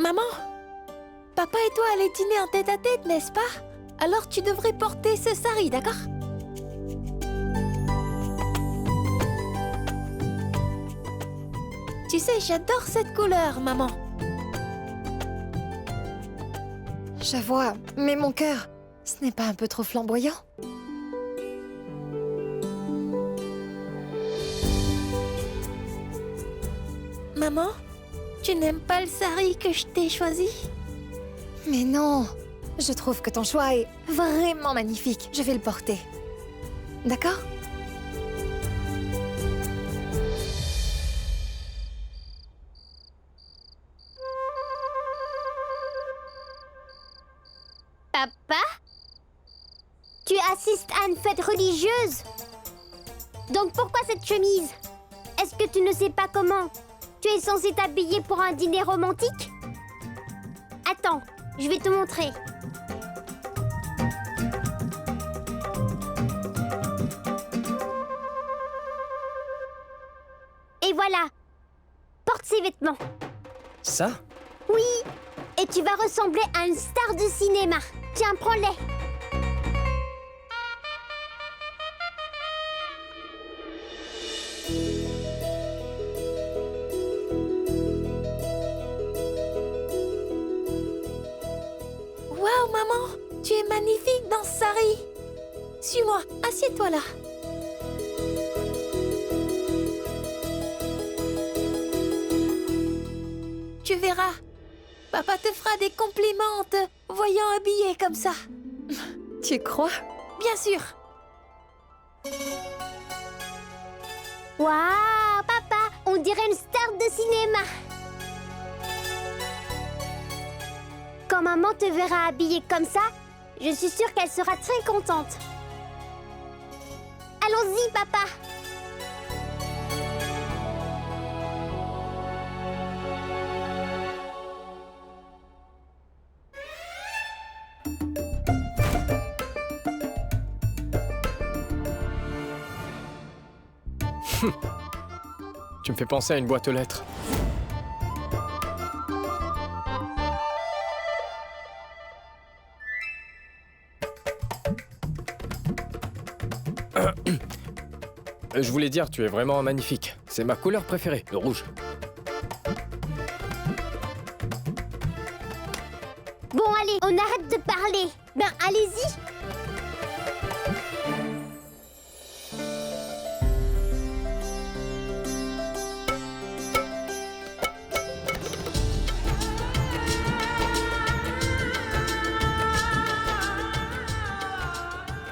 Maman, papa et toi allez dîner en tête-à-tête, n'est-ce pas? Alors tu devrais porter ce sari, d'accord? Tu sais, j'adore cette couleur, maman. Je vois, mais mon cœur, ce n'est pas un peu trop flamboyant? Maman, tu n'aimes pas le sari que je t'ai choisi? Mais non! Je trouve que ton choix est vraiment magnifique. Je vais le porter. D'accord? Papa? Tu assistes à une fête religieuse? Donc pourquoi cette chemise? Est-ce que tu ne sais pas comment tu es censé t'habiller pour un dîner romantique? Attends, je vais te montrer. Et voilà, porte ces vêtements. Ça? Oui, et tu vas ressembler à une star de cinéma. Tiens, prends-les. Waouh, maman, tu es magnifique dans ce sari. Suis-moi, assieds-toi là. Tu verras, papa te fera des compliments en te voyant habillée comme ça. Tu crois? Bien sûr. Waouh, papa, on dirait une star de cinéma. Quand maman te verra habillée comme ça, je suis sûre qu'elle sera très contente. Allons-y, papa. Tu me fais penser à une boîte aux lettres. Je voulais dire, tu es vraiment magnifique. C'est ma couleur préférée, le rouge. Bon, allez, on arrête de parler. Ben, allez-y.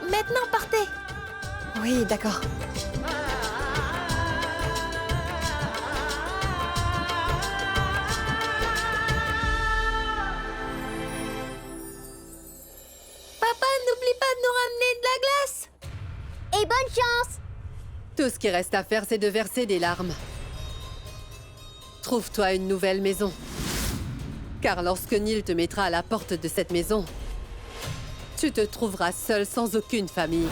Maintenant, partez. Oui, d'accord. Papa, n'oublie pas de nous ramener de la glace. Et bonne chance. Tout ce qui reste à faire, c'est de verser des larmes. Trouve-toi une nouvelle maison. Car lorsque Neil te mettra à la porte de cette maison, tu te trouveras seul sans aucune famille.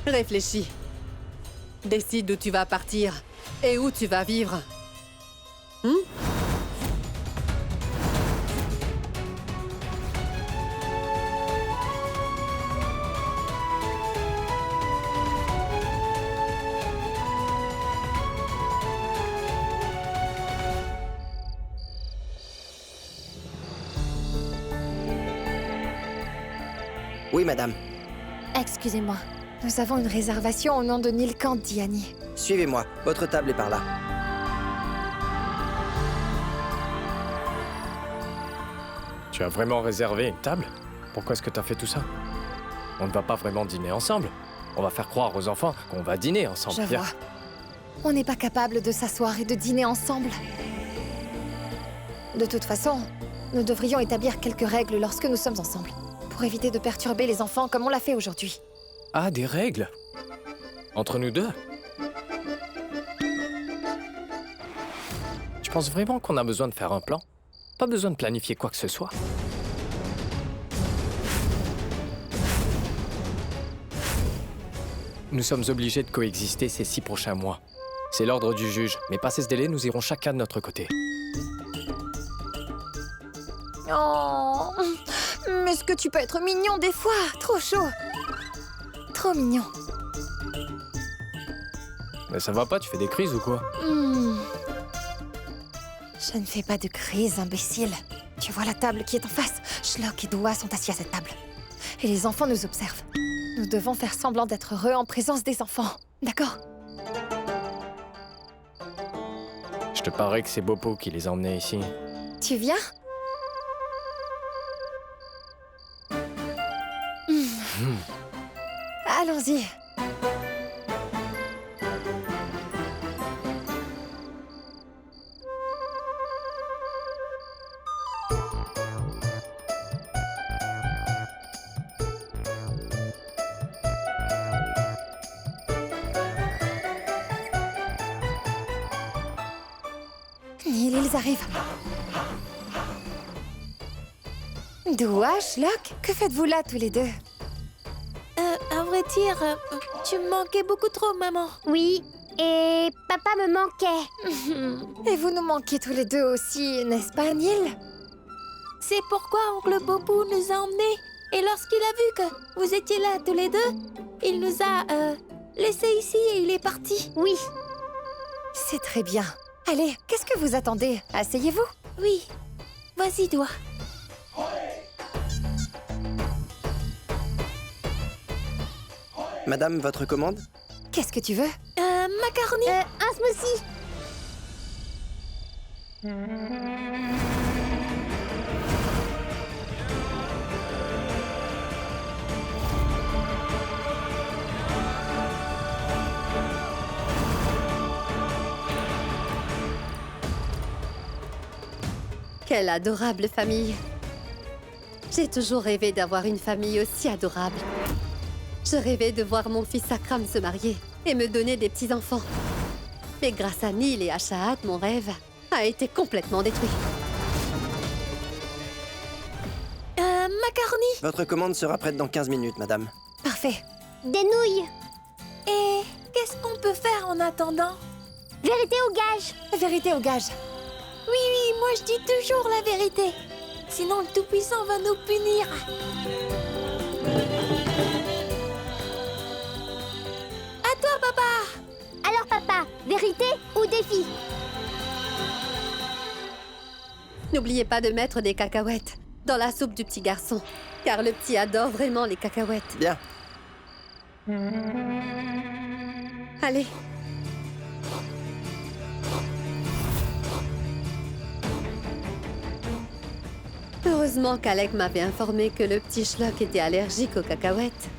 Réfléchis. Décide où tu vas partir et où tu vas vivre. Oui, madame. Excusez-moi. Nous avons une réservation au nom de Neil Candiani. Suivez-moi. Votre table est par là. Tu as vraiment réservé une table? Pourquoi est-ce que tu as fait tout ça? On ne va pas vraiment dîner ensemble. On va faire croire aux enfants qu'on va dîner ensemble. Je Viens. vois. On n'est pas capable de s'asseoir et de dîner ensemble. De toute façon, nous devrions établir quelques règles lorsque nous sommes ensemble, pour éviter de perturber les enfants comme on l'a fait aujourd'hui. Ah, des règles? Entre nous deux? Tu penses vraiment qu'on a besoin de faire un plan? Pas besoin de planifier quoi que ce soit. Nous sommes obligés de coexister ces 6 prochains mois. C'est l'ordre du juge, mais passé ce délai, nous irons chacun de notre côté. Oh, mais est-ce que tu peux être mignon des fois? Trop chaud. Trop mignon. Mais ça va pas, tu fais des crises ou quoi? Je ne fais pas de crise, imbécile. Tu vois la table qui est en face? Schlock et Dua sont assis à cette table. Et les enfants nous observent. Nous devons faire semblant d'être heureux en présence des enfants. D'accord? Je te parie que c'est Bopo qui les a emmenés ici. Tu viens? Allons-y. Neil, ils arrivent. Dua, Schlock, que faites-vous là tous les deux? À vrai dire, tu me manquais beaucoup trop, maman. Oui, et papa me manquait. Et vous nous manquez tous les deux aussi, n'est-ce pas, Neil? C'est pourquoi oncle Bopo nous a emmenés. Et lorsqu'il a vu que vous étiez là tous les deux, il nous a laissés ici et il est parti. Oui, C'est très bien. Allez, qu'est-ce que vous attendez? Asseyez-vous. Oui, vas-y, Dua. Madame, votre commande? Qu'est-ce que tu veux? Macaroni. un smoothie. Quelle adorable famille. J'ai toujours rêvé d'avoir une famille aussi adorable. Je rêvais de voir mon fils Akram se marier et me donner des petits-enfants. Mais grâce à Neil et à Shahad, mon rêve a été complètement détruit. Macaroni. Votre commande sera prête dans 15 minutes, madame. Parfait. Des nouilles. Et qu'est-ce qu'on peut faire en attendant? Vérité ou gage? Vérité au gage. Oui, moi je dis toujours la vérité. Sinon le Tout-Puissant va nous punir. À toi, papa. Alors papa, vérité ou défi? N'oubliez pas de mettre des cacahuètes dans la soupe du petit garçon, car le petit adore vraiment les cacahuètes. Bien. Allez. Heureusement qu'Alec m'avait informé que le petit Schlock était allergique aux cacahuètes.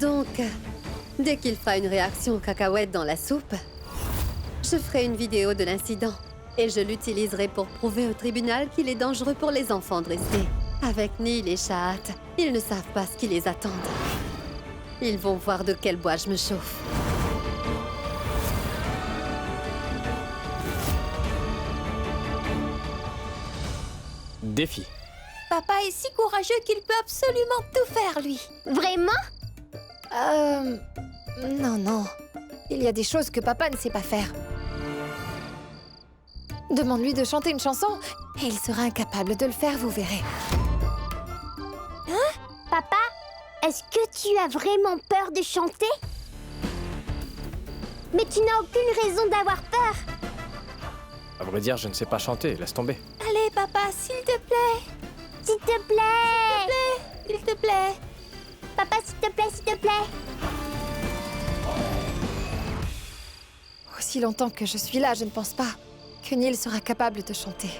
Donc, dès qu'il fera une réaction aux cacahuètes dans la soupe, je ferai une vidéo de l'incident et je l'utiliserai pour prouver au tribunal qu'il est dangereux pour les enfants de rester. Avec Neil et Shahad, ils ne savent pas ce qui les attend. Ils vont voir de quel bois je me chauffe. Défi. Papa est si courageux qu'il peut absolument tout faire, lui. Vraiment? Non, non. Il y a des choses que papa ne sait pas faire. Demande-lui de chanter une chanson et il sera incapable de le faire, vous verrez. Papa, est-ce que tu as vraiment peur de chanter? Mais tu n'as aucune raison d'avoir peur. À vrai dire, je ne sais pas chanter, laisse tomber. Allez, papa, s'il te plaît. S'il te plaît. S'il te plaît. Papa, s'il te plaît, s'il te plaît. Aussi longtemps que je suis là, je ne pense pas que Neil sera capable de chanter.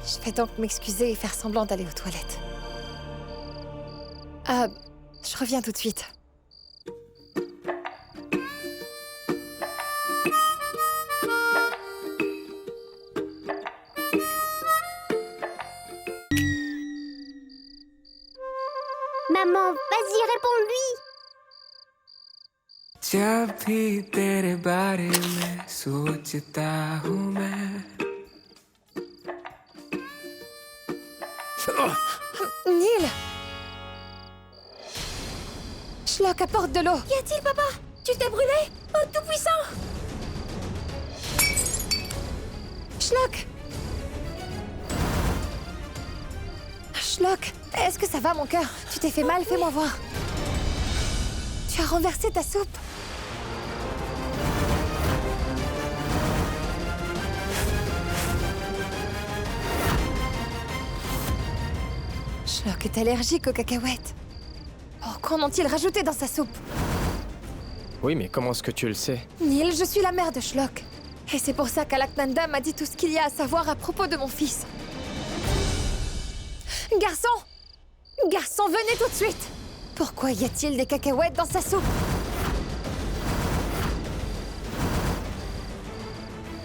Je vais donc m'excuser et faire semblant d'aller aux toilettes. Je reviens tout de suite. Maman, vas-y, réponds-lui. जब भी तेरे बारे में सोचता हूँ मैं Neil! Schlock, apporte de l'eau. Qu'y a-t-il, papa? Tu t'es brûlé? Oh, Tout-Puissant! Schlock! Schlock, est-ce que ça va, mon cœur? Tu t'es fait mal, fais-moi voir. Tu as renversé ta soupe. Schlock est allergique aux cacahuètes. Pourquoi en ont-ils rajouté dans sa soupe? Oui, mais comment est-ce que tu le sais? Neil, je suis la mère de Schlock. Et c'est pour ça qu'Alaknanda m'a dit tout ce qu'il y a à savoir à propos de mon fils. Garçon! Garçon, venez tout de suite! Pourquoi y a-t-il des cacahuètes dans sa soupe?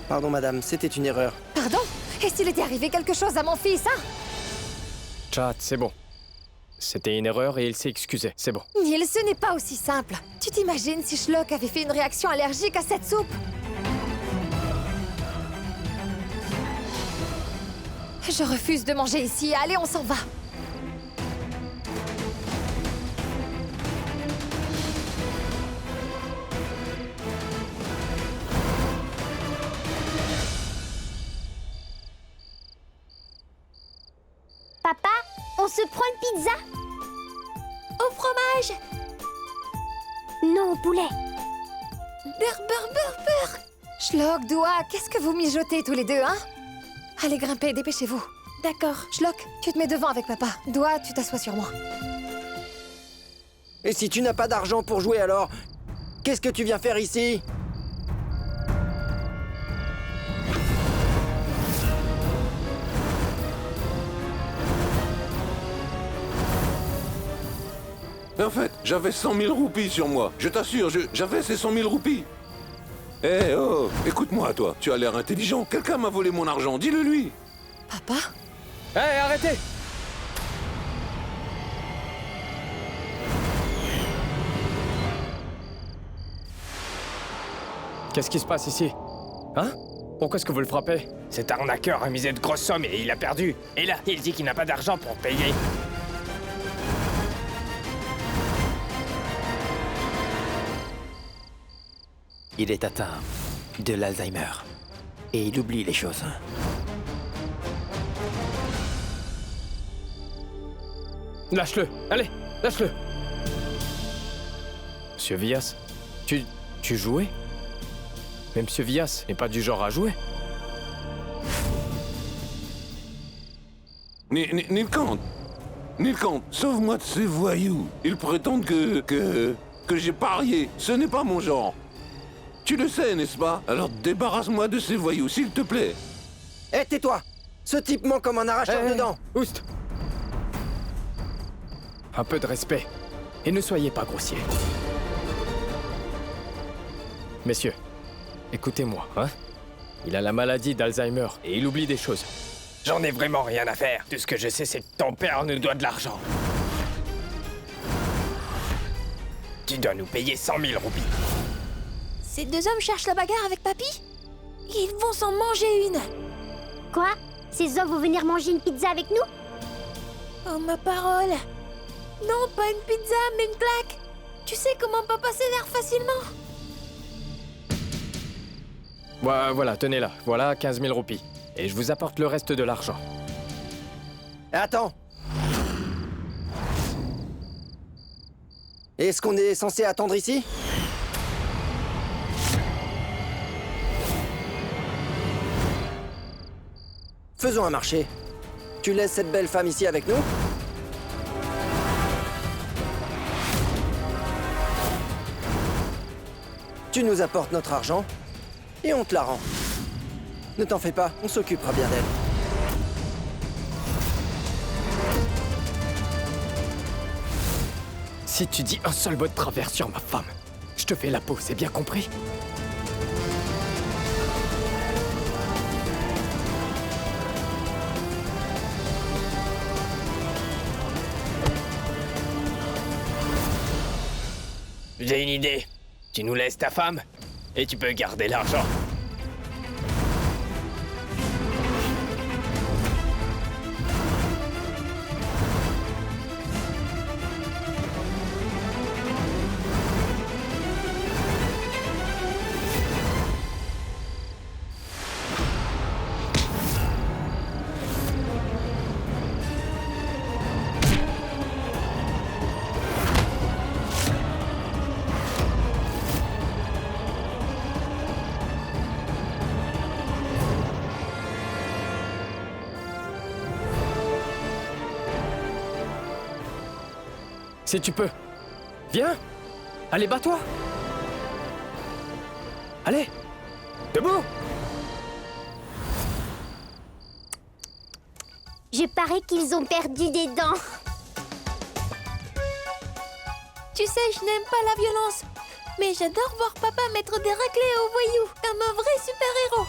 Pardon, madame, c'était une erreur. Pardon? Et s'il était arrivé quelque chose à mon fils, hein? Chat, c'est bon. C'était une erreur et il s'est excusé, c'est bon. Neil, ce n'est pas aussi simple. Tu t'imagines si Schlock avait fait une réaction allergique à cette soupe? Je refuse de manger ici. Allez, on s'en va. Papa, on se prend une pizza? Au fromage. Non, au poulet. Burr. Schlock, Doua, qu'est-ce que vous mijotez tous les deux, hein? Allez, grimpez, dépêchez-vous. D'accord. Schlock, tu te mets devant avec papa. Doua, tu t'assois sur moi. Et si tu n'as pas d'argent pour jouer alors? Qu'est-ce que tu viens faire ici? En fait, j'avais 100 000 roupies sur moi. Je t'assure, j'avais ces 100 000 roupies. Eh oh, écoute-moi, toi. Tu as l'air intelligent. Quelqu'un m'a volé mon argent. Dis-le lui. Papa? Hé, arrêtez! Qu'est-ce qui se passe ici? Hein? Pourquoi est-ce que vous le frappez? Cet arnaqueur a misé de grosses sommes et il a perdu. Et là, il dit qu'il n'a pas d'argent pour payer. Il est atteint de l'Alzheimer. Et il oublie les choses. Lâche-le! Allez, lâche-le! Monsieur Villas, tu jouais? Mais Monsieur Villas n'est pas du genre à jouer. Nilkant, sauve-moi de ces voyous. Ils prétendent que j'ai parié. Ce n'est pas mon genre. Tu le sais, n'est-ce pas? Alors débarrasse-moi de ces voyous, s'il te plaît. Hé, tais-toi! Ce type ment comme un arracheur de dents! Oust! Un peu de respect. Et ne soyez pas grossiers. Messieurs, écoutez-moi, hein? Il a la maladie d'Alzheimer et il oublie des choses. J'en ai vraiment rien à faire. Tout ce que je sais, c'est que ton père nous doit de l'argent. Tu dois nous payer 100 000 roupies. Ces deux hommes cherchent la bagarre avec papy? Ils vont s'en manger une. Quoi? Ces hommes vont venir manger une pizza avec nous? Oh, ma parole. Non, pas une pizza, mais une claque. Tu sais comment papa s'énerve facilement? Voilà, tenez-la. Voilà 15 000 roupies. Et je vous apporte le reste de l'argent. Attends! Est-ce qu'on est censé attendre ici? Faisons un marché. Tu laisses cette belle femme ici avec nous? Tu nous apportes notre argent et on te la rend. Ne t'en fais pas, on s'occupera bien d'elle. Si tu dis un seul mot de travers sur ma femme, je te fais la peau, c'est bien compris? J'ai une idée. Tu nous laisses ta femme et tu peux garder l'argent. si tu peux. Viens. Allez, bats-toi. Allez. Debout. Je parie qu'ils ont perdu des dents. Tu sais, je n'aime pas la violence. Mais j'adore voir papa mettre des raclés aux voyous, comme un vrai super-héros.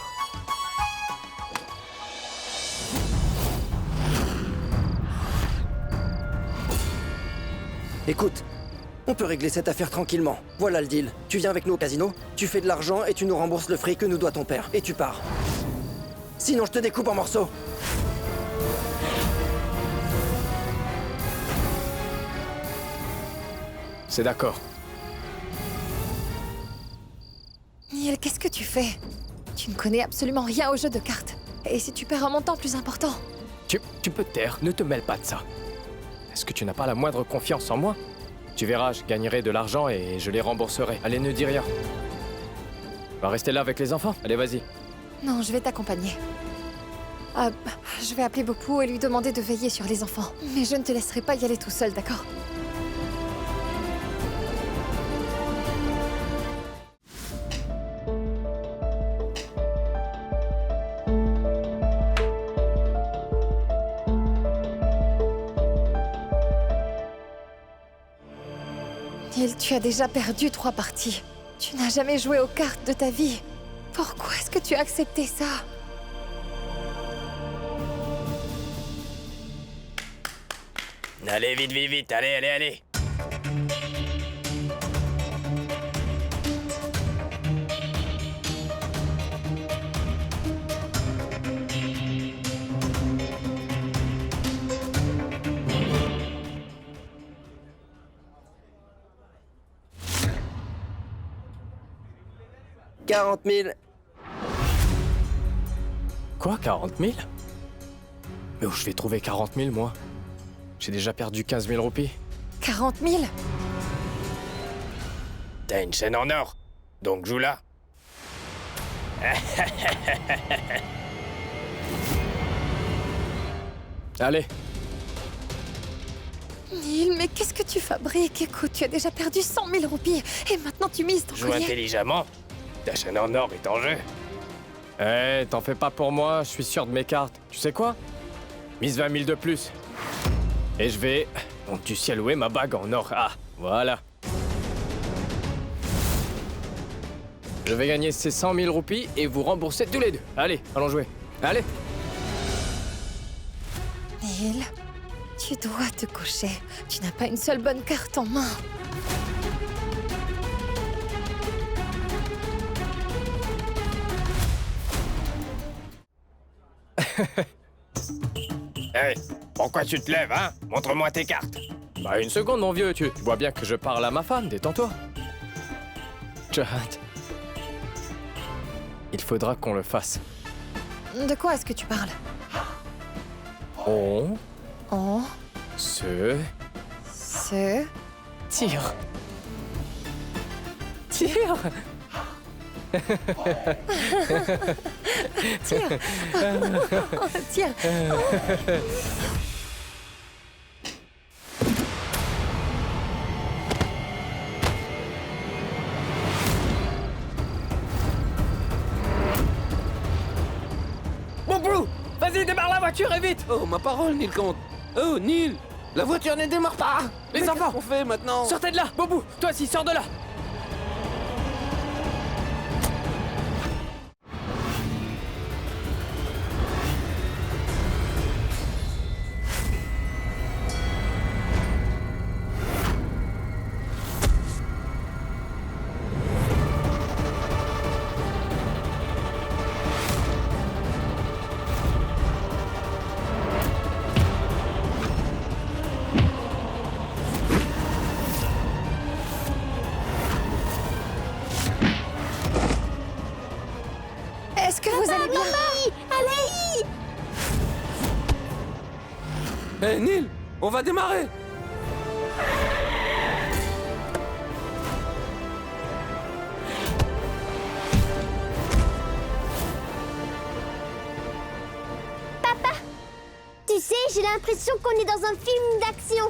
Écoute, on peut régler cette affaire tranquillement. Voilà le deal. Tu viens avec nous au casino, tu fais de l'argent et tu nous rembourses le fric que nous doit ton père. Et tu pars. Sinon, je te découpe en morceaux. C'est d'accord. Neil, qu'est-ce que tu fais? Tu ne connais absolument rien au jeu de cartes. Et si tu perds un montant plus important? Tu peux te taire, ne te mêle pas de ça. Est-ce que tu n'as pas la moindre confiance en moi? Tu verras, je gagnerai de l'argent et je les rembourserai. Allez, ne dis rien. Va rester là avec les enfants. Allez, vas-y. Non, je vais t'accompagner. Je vais appeler Bopu et lui demander de veiller sur les enfants. Mais je ne te laisserai pas y aller tout seul, d'accord? Neil, tu as déjà perdu 3 parties. Tu n'as jamais joué aux cartes de ta vie. Pourquoi est-ce que tu as accepté ça? Allez, vite, vite, vite. Allez, allez, allez. « 40 000. Quoi, 40 000? Mais où je vais trouver 40 000, moi? J'ai déjà perdu 15 000 roupies. 40 000? T'as une chaîne en or, donc joue là. Allez. Neil, mais qu'est-ce que tu fabriques? Écoute, tu as déjà perdu 100 000 roupies et maintenant tu mises ton Joue collier. intelligemment. Ta chaîne en or est en jeu. Eh, t'en fais pas pour moi, je suis sûr de mes cartes. Tu sais quoi? Mise 20 000 de plus. Et je vais... Donc tu sais louer ma bague en or. Ah, voilà. Je vais gagner ces 100 000 roupies et vous rembourser tous les deux. Allez, allons jouer. Allez. Neil, tu dois te coucher. Tu n'as pas une seule bonne carte en main. Hey, pourquoi tu te lèves, hein? Montre-moi tes cartes. Bah, une seconde, mon vieux, tu vois bien que je parle à ma femme, détends-toi. Chad. Il faudra qu'on le fasse. De quoi est-ce que tu parles? On On se se... tire. Tire. Tire. Tire. Boubou, vas-y, démarre la voiture et vite. Oh, ma parole, Nilkant. Oh, Neil, la voiture ne démarre pas. Les Mais enfants, qu'est-ce qu'on fait maintenant? sortez de là. Boubou, toi aussi, sors de là. Est-ce que vous allez bien? Allez! Hé, Neil, on va démarrer. Tu sais, j'ai l'impression qu'on est dans un film d'action.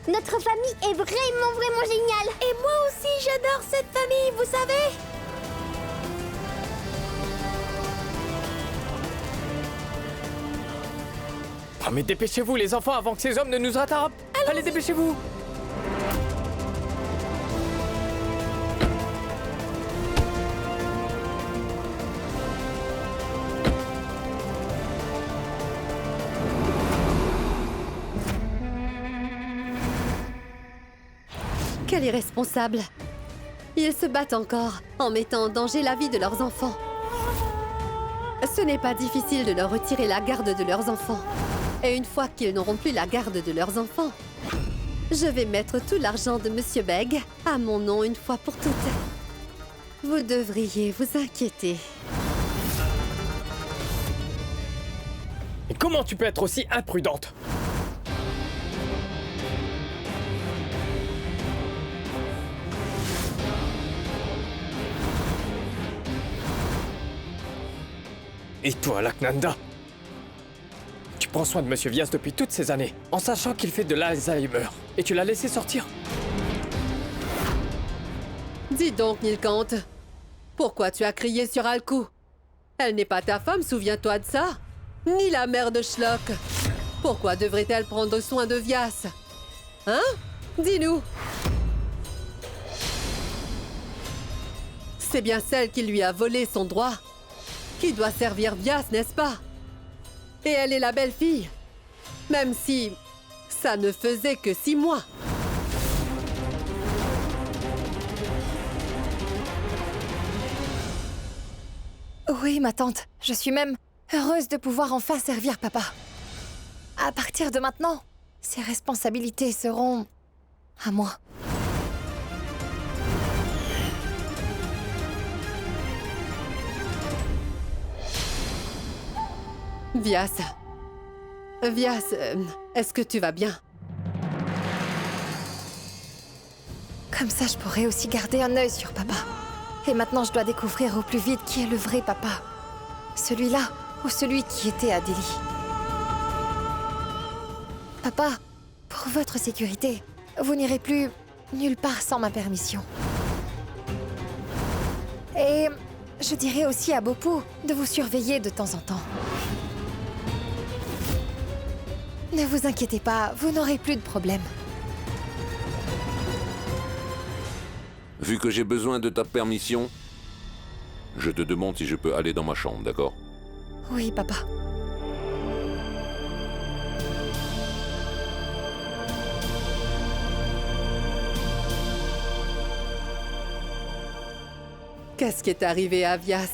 Notre famille est vraiment géniale. Et moi aussi, j'adore cette famille, vous savez. Oh, mais dépêchez-vous, les enfants, avant que ces hommes ne nous rattrapent. Allez, dépêchez-vous. Quel irresponsable! Ils se battent encore, en mettant en danger la vie de leurs enfants. Ce n'est pas difficile de leur retirer la garde de leurs enfants. Et une fois qu'ils n'auront plus la garde de leurs enfants, je vais mettre tout l'argent de Monsieur Beg à mon nom une fois pour toutes. Vous devriez vous inquiéter. Et comment tu peux être aussi imprudente? Et toi, Laknanda? Tu prends soin de Monsieur Vyas depuis toutes ces années, en sachant qu'il fait de l'Alzheimer, et tu l'as laissé sortir? Dis donc, Nilkant, pourquoi tu as crié sur Alku? Elle n'est pas ta femme, souviens-toi de ça? Ni la mère de Shlock. Pourquoi devrait-elle prendre soin de Vyas? Hein? Dis-nous. C'est bien celle qui lui a volé son droit qui doit servir Vyas, n'est-ce pas? Et elle est la belle-fille, même si ça ne faisait que 6 mois. Oui, ma tante. Je suis même heureuse de pouvoir enfin servir papa. À partir de maintenant, ses responsabilités seront à moi. Vyas, est-ce que tu vas bien? Comme ça, je pourrais aussi garder un œil sur papa. Et maintenant, je dois découvrir au plus vite qui est le vrai papa. Celui-là ou celui qui était à Delhi. Papa, pour votre sécurité, vous n'irez plus nulle part sans ma permission. Et je dirais aussi à Bopou de vous surveiller de temps en temps. Ne vous inquiétez pas, vous n'aurez plus de problème. Vu que j'ai besoin de ta permission, je te demande si je peux aller dans ma chambre, d'accord? Oui, papa. Qu'est-ce qui est arrivé à Vyas?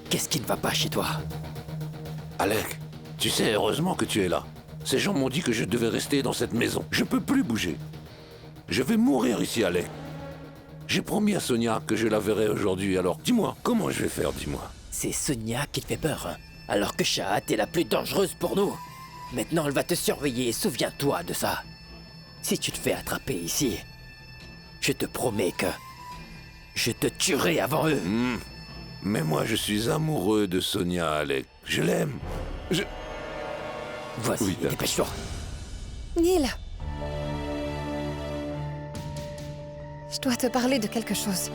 Qu'est-ce qui ne va pas chez toi? Alec, tu sais, heureusement que tu es là. Ces gens m'ont dit que je devais rester dans cette maison. Je peux plus bouger. Je vais mourir ici, Alec. J'ai promis à Sonia que je la verrai aujourd'hui, alors dis-moi, comment je vais faire, dis-moi? C'est Sonia qui te fait peur, hein? Alors que Shahat est la plus dangereuse pour nous. Maintenant, elle va te surveiller, souviens-toi de ça. Si tu te fais attraper ici, je te promets que je te tuerai avant eux. Mais moi, je suis amoureux de Sonia, Alec. Je l'aime. Vas-y, Oui, dépêche-toi. Neil. Je dois te parler de quelque chose.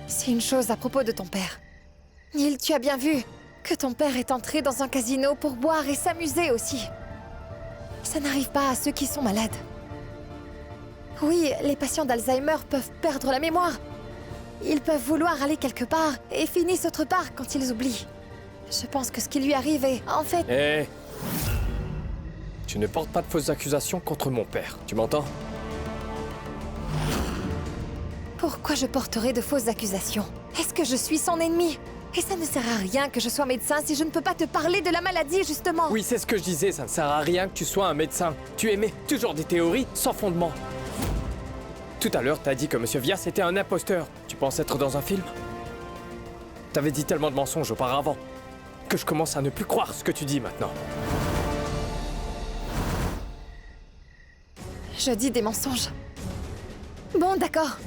C'est une chose à propos de ton père. Neil, tu as bien vu que ton père est entré dans un casino pour boire et s'amuser aussi. Ça n'arrive pas à ceux qui sont malades. Oui, les patients d'Alzheimer peuvent perdre la mémoire. Ils peuvent vouloir aller quelque part et finissent autre part quand ils oublient. Je pense que ce qui lui arrive est, en fait... Hé! Tu ne portes pas de fausses accusations contre mon père, tu m'entends? Pourquoi je porterai de fausses accusations? Est-ce que je suis son ennemi? Et ça ne sert à rien que je sois médecin si je ne peux pas te parler de la maladie, justement. Oui, c'est ce que je disais, ça ne sert à rien que tu sois un médecin. Tu émets toujours des théories sans fondement. Tout à l'heure, t'as dit que Monsieur Vyas était un imposteur. Tu penses être dans un film? T'avais dit tellement de mensonges auparavant que je commence à ne plus croire ce que tu dis maintenant. Je dis des mensonges. Bon, d'accord.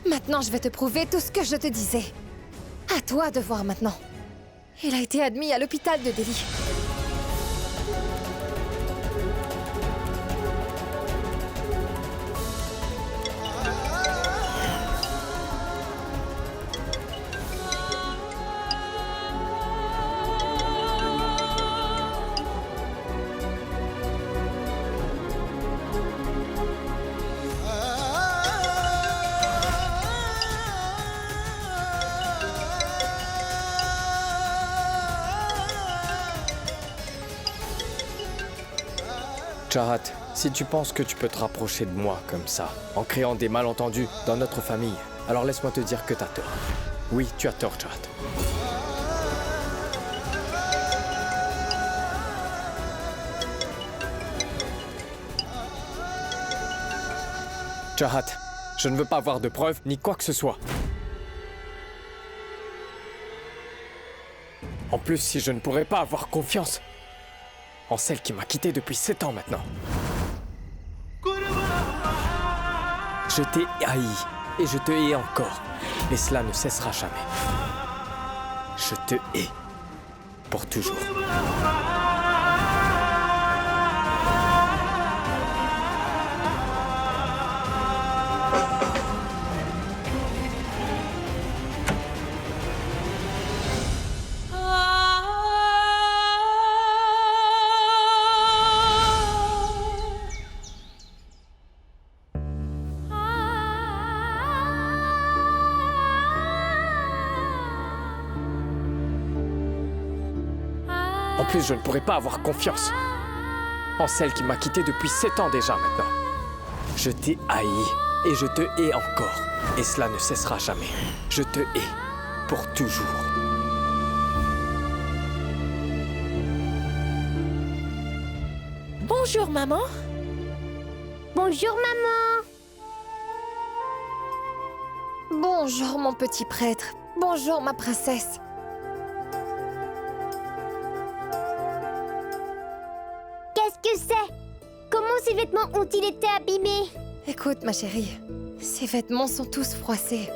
Maintenant, je vais te prouver tout ce que je te disais. À toi de voir maintenant. Il a été admis à l'hôpital de Delhi. Chahat, si tu penses que tu peux te rapprocher de moi comme ça, en créant des malentendus dans notre famille, alors laisse-moi te dire que t'as tort. Oui, tu as tort, Chahat. Chahat, je ne veux pas avoir de preuves ni quoi que ce soit. En plus, si je ne pourrais pas avoir confiance en celle qui m'a quitté depuis 7 ans maintenant. Je t'ai haï et je te hais encore. Et cela ne cessera jamais. Je te hais pour toujours. En plus, je ne pourrais pas avoir confiance en celle qui m'a quitté depuis 7 ans déjà maintenant. Je t'ai haï et je te hais encore. Et cela ne cessera jamais. Je te hais pour toujours. Bonjour, maman. Bonjour, maman. Bonjour, mon petit prêtre. Bonjour, ma princesse. Qu'est-ce que c'est? Comment ces vêtements ont-ils été abîmés? Écoute, ma chérie, ces vêtements sont tous froissés.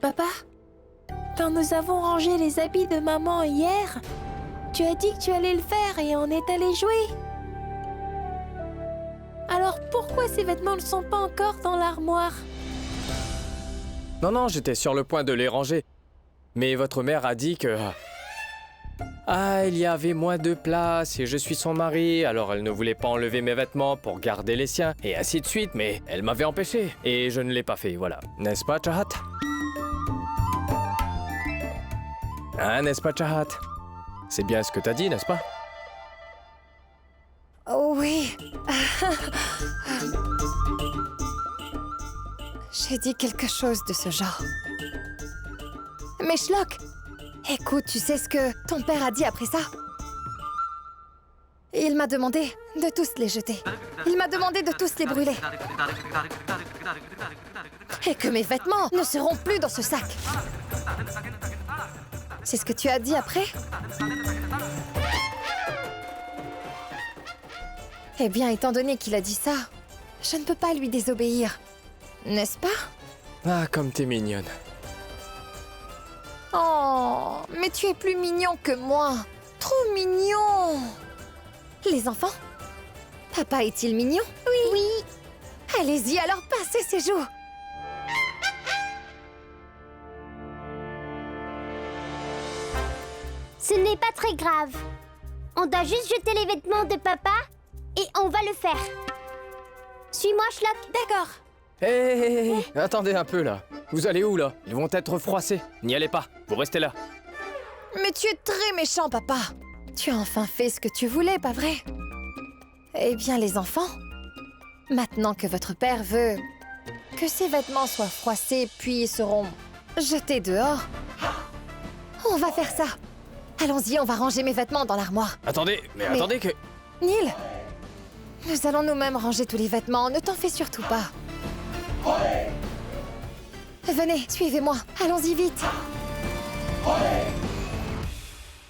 Papa, quand nous avons rangé les habits de maman hier, tu as dit que tu allais le faire et on est allé jouer. Alors pourquoi ces vêtements ne sont pas encore dans l'armoire? Non, j'étais sur le point de les ranger. Mais votre mère a dit que... Ah, il y avait moins de place et je suis son mari, alors elle ne voulait pas enlever mes vêtements pour garder les siens, et ainsi de suite, mais elle m'avait empêché, et je ne l'ai pas fait, voilà. N'est-ce pas, Chahat? Hein, n'est-ce pas, Chahat? C'est bien ce que t'as dit, n'est-ce pas? Oh oui. J'ai dit quelque chose de ce genre. Mais Shlock, écoute, tu sais ce que ton père a dit après ça? Il m'a demandé de tous les jeter. Il m'a demandé de tous les brûler. Et que mes vêtements ne seront plus dans ce sac. C'est ce que tu as dit après? Eh bien, étant donné qu'il a dit ça, je ne peux pas lui désobéir. N'est-ce pas? Ah, comme t'es mignonne. Oh, mais tu es plus mignon que moi. Trop mignon. Les enfants, papa est-il mignon? Oui. Oui. Allez-y, alors passez ses joues. Ce n'est pas très grave. On doit juste jeter les vêtements de papa et on va le faire. Suis-moi, Shlock. D'accord. Hé, attendez un peu là. Vous allez où là? Ils vont être froissés. N'y allez pas, vous restez là. Mais tu es très méchant, papa. Tu as enfin fait ce que tu voulais, pas vrai? Eh bien, les enfants, maintenant que votre père veut que ses vêtements soient froissés puis seront jetés dehors, on va faire ça. Allons-y, on va ranger mes vêtements dans l'armoire. Attendez, mais attendez que... Neil, nous allons nous-mêmes ranger tous les vêtements, ne t'en fais surtout pas. Venez, suivez-moi, allons-y vite.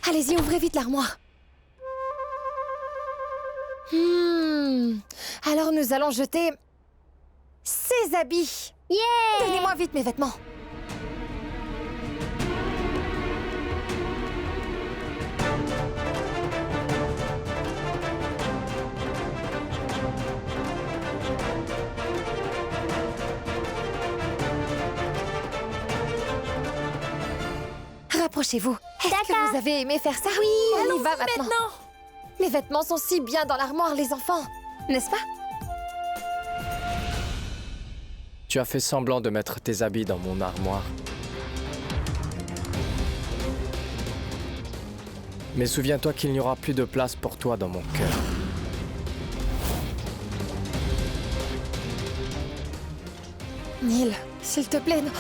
Allez-y, ouvrez vite l'armoire. Alors nous allons jeter Ces habits. Yeah! Donnez-moi vite mes vêtements. Rapprochez-vous. Est-ce que D'accord. vous avez aimé faire ça? Oui, on y va maintenant. Mes vêtements sont si bien dans l'armoire, les enfants. N'est-ce pas? Tu as fait semblant de mettre tes habits dans mon armoire. Mais souviens-toi qu'il n'y aura plus de place pour toi dans mon cœur. Neil, s'il te plaît, non.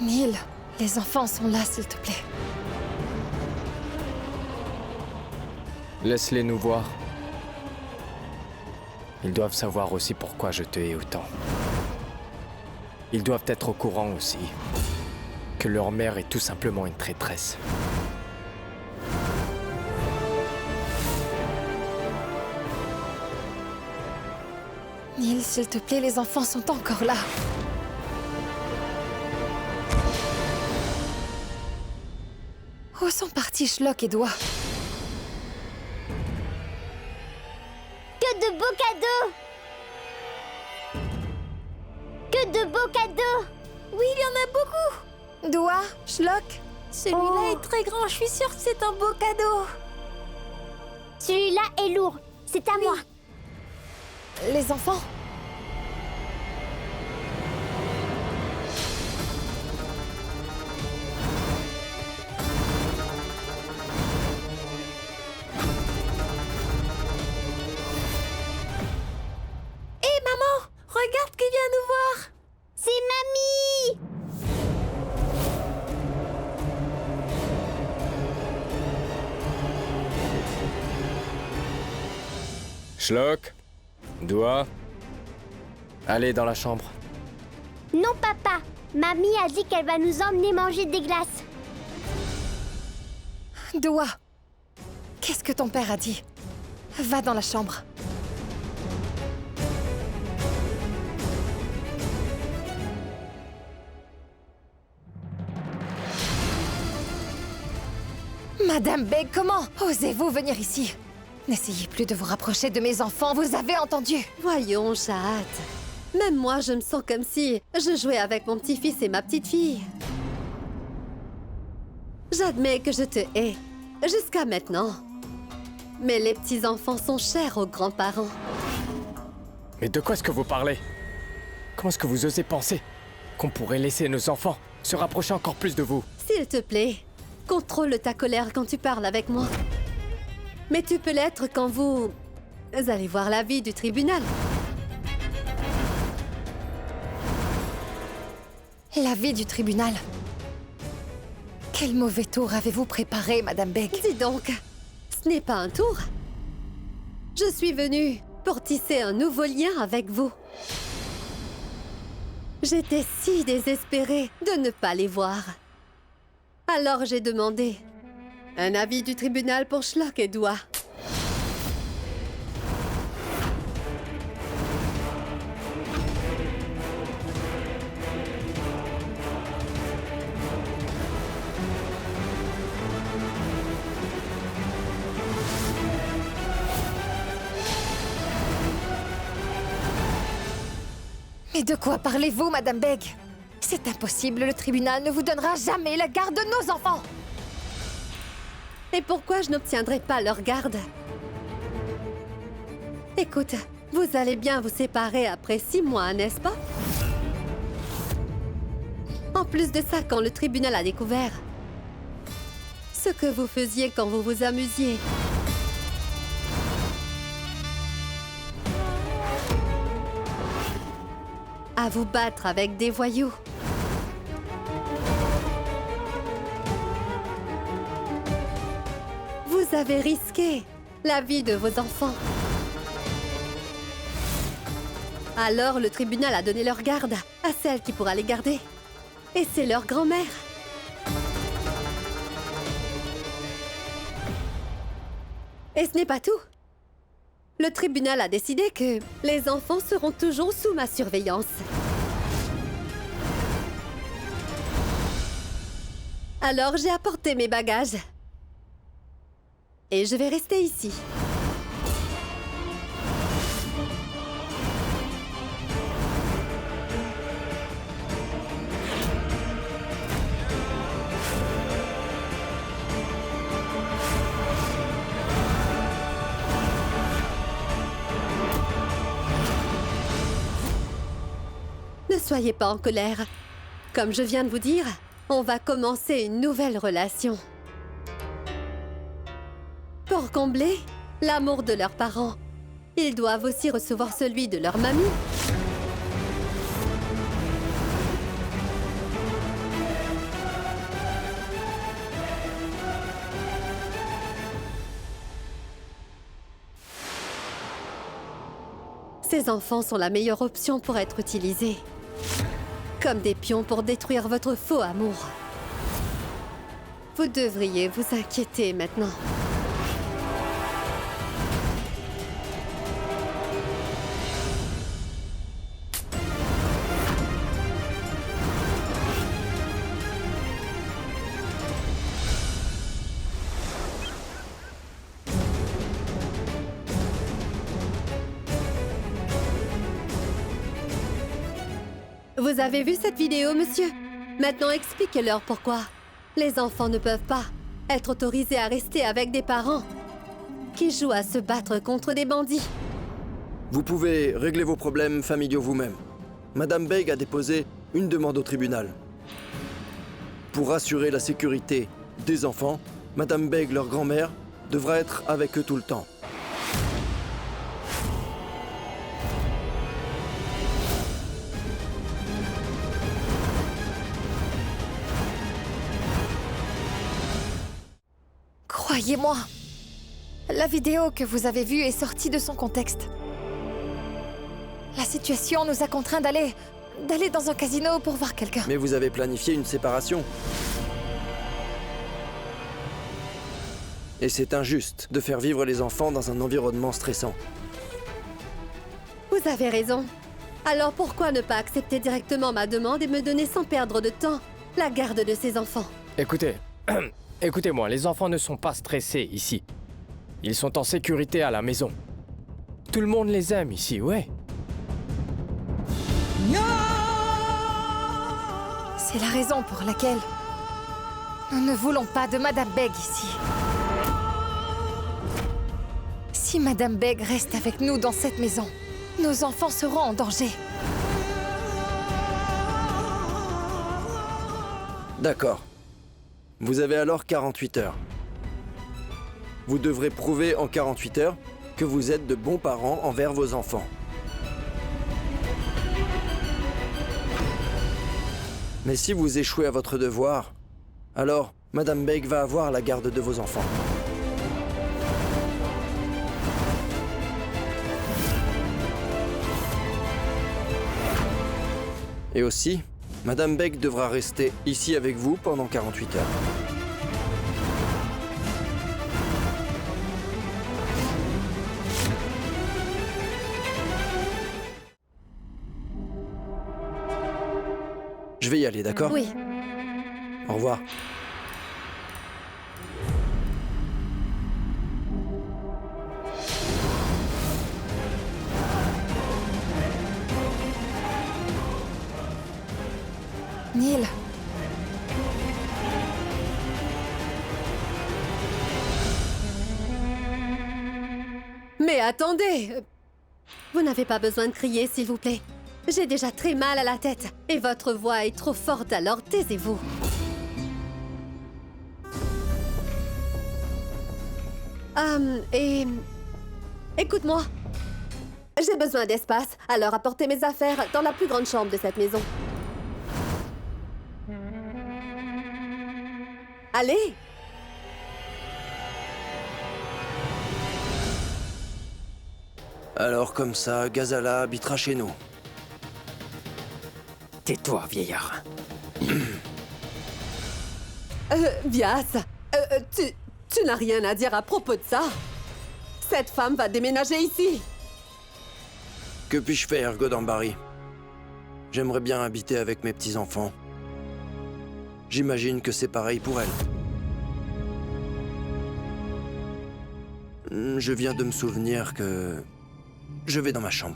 Neil, les enfants sont là, s'il te plaît. Laisse-les nous voir. Ils doivent savoir aussi pourquoi je te hais autant. Ils doivent être au courant aussi que leur mère est tout simplement une traîtresse. Neil, s'il te plaît, les enfants sont encore là. Où sont partis Schlock et Doigt? Que de beaux cadeaux! Que de beaux cadeaux! Oui, il y en a beaucoup. Doigt, Schlock? Celui-là est très grand, je suis sûre que c'est un beau cadeau. Celui-là est lourd. C'est à moi. Les enfants? Hé, maman, regarde qui vient nous voir. C'est mamie! Schlock, Doigt, allez dans la chambre. Non, papa. Mamie a dit qu'elle va nous emmener manger des glaces. Doigt, qu'est-ce que ton père a dit? Va dans la chambre. Madame Beg, comment osez-vous venir ici? N'essayez plus de vous rapprocher de mes enfants, vous avez entendu? Voyons, Shahat. Même moi, je me sens comme si je jouais avec mon petit-fils et ma petite-fille. J'admets que je te hais, jusqu'à maintenant. Mais les petits-enfants sont chers aux grands-parents. Mais de quoi est-ce que vous parlez? Comment est-ce que vous osez penser qu'on pourrait laisser nos enfants se rapprocher encore plus de vous? S'il te plaît, contrôle ta colère quand tu parles avec moi. Mais tu peux l'être quand vous allez voir l'avis du tribunal. L'avis du tribunal. Quel mauvais tour avez-vous préparé, Madame Beg? Dis donc, ce n'est pas un tour. Je suis venue pour tisser un nouveau lien avec vous. J'étais si désespérée de ne pas les voir. Alors j'ai demandé un avis du tribunal pour Schlock et Doigt. Mais de quoi parlez-vous, Madame Beg? C'est impossible, le tribunal ne vous donnera jamais la garde de nos enfants! Et pourquoi je n'obtiendrai pas leur garde? Écoute, vous allez bien vous séparer après 6 mois, n'est-ce pas? En plus de ça, quand le tribunal a découvert ce que vous faisiez quand vous vous amusiez, à vous battre avec des voyous. Vous avez risqué la vie de vos enfants. Alors le tribunal a donné leur garde à celle qui pourra les garder. Et c'est leur grand-mère. Et ce n'est pas tout. Le tribunal a décidé que les enfants seront toujours sous ma surveillance. Alors j'ai apporté mes bagages. Et je vais rester ici. Ne soyez pas en colère. Comme je viens de vous dire, on va commencer une nouvelle relation. Pour combler l'amour de leurs parents, ils doivent aussi recevoir celui de leur mamie. Ces enfants sont la meilleure option pour être utilisés. Comme des pions pour détruire votre faux amour. Vous devriez vous inquiéter maintenant. Vous avez vu cette vidéo, monsieur? Maintenant, expliquez-leur pourquoi. Les enfants ne peuvent pas être autorisés à rester avec des parents qui jouent à se battre contre des bandits. Vous pouvez régler vos problèmes familiaux vous-même. Madame Beg a déposé une demande au tribunal. Pour assurer la sécurité des enfants, Madame Beg, leur grand-mère, devra être avec eux tout le temps. Croyez-moi, la vidéo que vous avez vue est sortie de son contexte. La situation nous a contraints d'aller dans un casino pour voir quelqu'un. Mais vous avez planifié une séparation. Et c'est injuste de faire vivre les enfants dans un environnement stressant. Vous avez raison. Alors pourquoi ne pas accepter directement ma demande et me donner sans perdre de temps la garde de ces enfants? Écoutez, écoutez-moi, les enfants ne sont pas stressés ici. Ils sont en sécurité à la maison. Tout le monde les aime ici, ouais. C'est la raison pour laquelle nous ne voulons pas de Madame Beg ici. Si Madame Beg reste avec nous dans cette maison, nos enfants seront en danger. D'accord. Vous avez alors 48 heures. Vous devrez prouver en 48 heures que vous êtes de bons parents envers vos enfants. Mais si vous échouez à votre devoir, alors Madame Beg va avoir la garde de vos enfants. Et aussi, Madame Beg devra rester ici avec vous pendant 48 heures. Je vais y aller, d'accord? Oui. Au revoir. Neil. Mais attendez! Vous n'avez pas besoin de crier, s'il vous plaît. J'ai déjà très mal à la tête. Et votre voix est trop forte, alors taisez-vous. Écoute-moi. J'ai besoin d'espace, alors apportez mes affaires dans la plus grande chambre de cette maison. Allez! Alors comme ça, Gazala habitera chez nous. Tais-toi, vieillard. Vias, tu n'as rien à dire à propos de ça? Cette femme va déménager ici. Que puis-je faire, Godambari? J'aimerais bien habiter avec mes petits-enfants. J'imagine que c'est pareil pour elle. Je viens de me souvenir que... je vais dans ma chambre.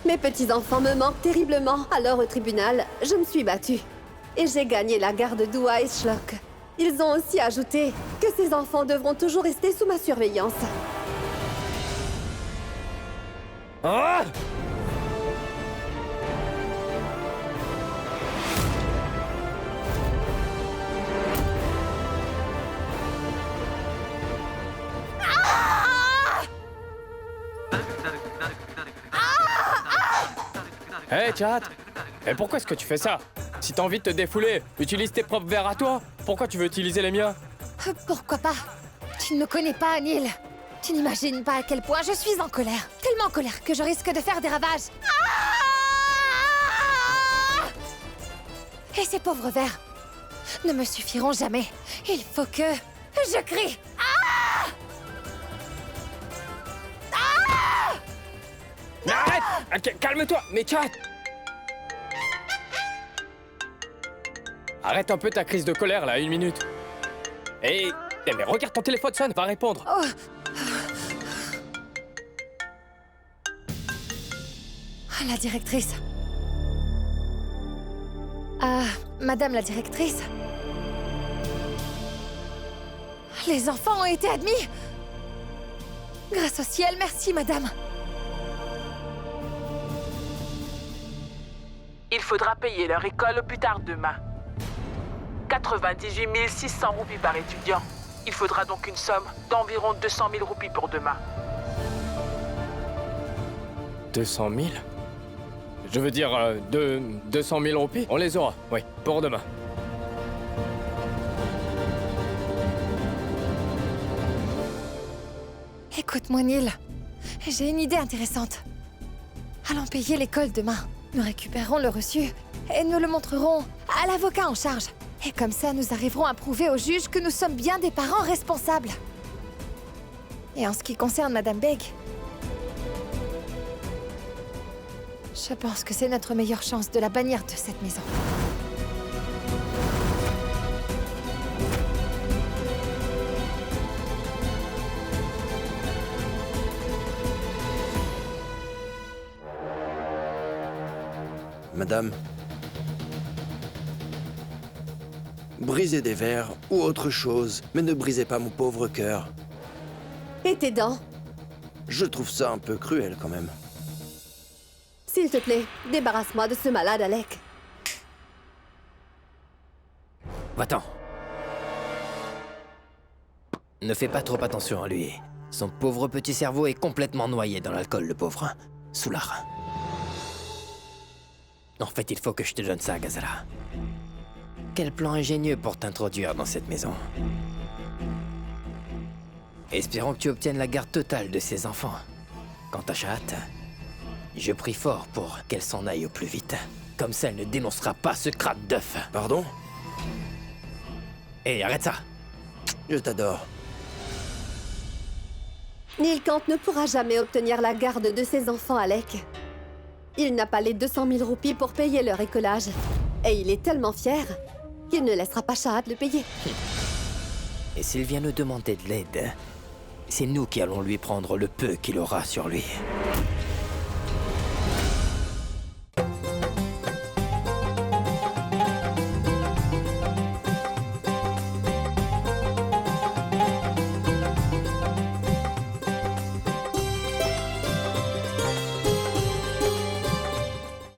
Mes petits-enfants me manquent terriblement, alors au tribunal, je me suis battue. Et j'ai gagné la garde d'Ua et Shlok. Ils ont aussi ajouté que ces enfants devront toujours rester sous ma surveillance. Ah! Hé, chat! Et pourquoi est-ce que tu fais ça? Si t'as envie de te défouler, utilise tes propres verres à toi. Pourquoi tu veux utiliser les miens? Pourquoi pas? Tu ne me connais pas, Anil. Tu n'imagines pas à quel point je suis en colère. Tellement en colère que je risque de faire des ravages. Et ces pauvres verres ne me suffiront jamais. Il faut que je crie. Arrête! Ok, calme-toi, mais chat! Arrête un peu ta crise de colère là, 1 minute. Et... mais regarde ton téléphone sonne, va répondre. Oh. La directrice. Madame la directrice. Les enfants ont été admis. Grâce au ciel, merci, madame. Il faudra payer leur école au plus tard demain. 98 600 roupies par étudiant. Il faudra donc une somme d'environ 200 000 roupies pour demain. 200 000? Je veux dire, 200 000 roupies? On les aura, oui, pour demain. Écoute-moi, Neil. J'ai une idée intéressante. Allons payer l'école demain. Nous récupérerons le reçu et nous le montrerons à l'avocat en charge. Et comme ça, nous arriverons à prouver au juge que nous sommes bien des parents responsables. Et en ce qui concerne Madame Beg, je pense que c'est notre meilleure chance de la bannir de cette maison. Madame, brisez des verres ou autre chose, mais ne brisez pas mon pauvre cœur. Et tes dents? Je trouve ça un peu cruel quand même. S'il te plaît, débarrasse-moi de ce malade, Alec. Va-t'en. Ne fais pas trop attention à lui. Son pauvre petit cerveau est complètement noyé dans l'alcool, le pauvre. Soulard. En fait, il faut que je te donne ça, Gazala. Quel plan ingénieux pour t'introduire dans cette maison. Espérons que tu obtiennes la garde totale de ces enfants. Quant à Shahat, je prie fort pour qu'elle s'en aille au plus vite. Comme ça, elle ne dénoncera pas ce crâne d'œuf. Pardon? Hé, arrête ça! Je t'adore. Nilkant ne pourra jamais obtenir la garde de ses enfants, Alec. Il n'a pas les 200 000 roupies pour payer leur écolage. Et il est tellement fier qu'il ne laissera pas Shahat le payer. Et s'il vient nous demander de l'aide, c'est nous qui allons lui prendre le peu qu'il aura sur lui.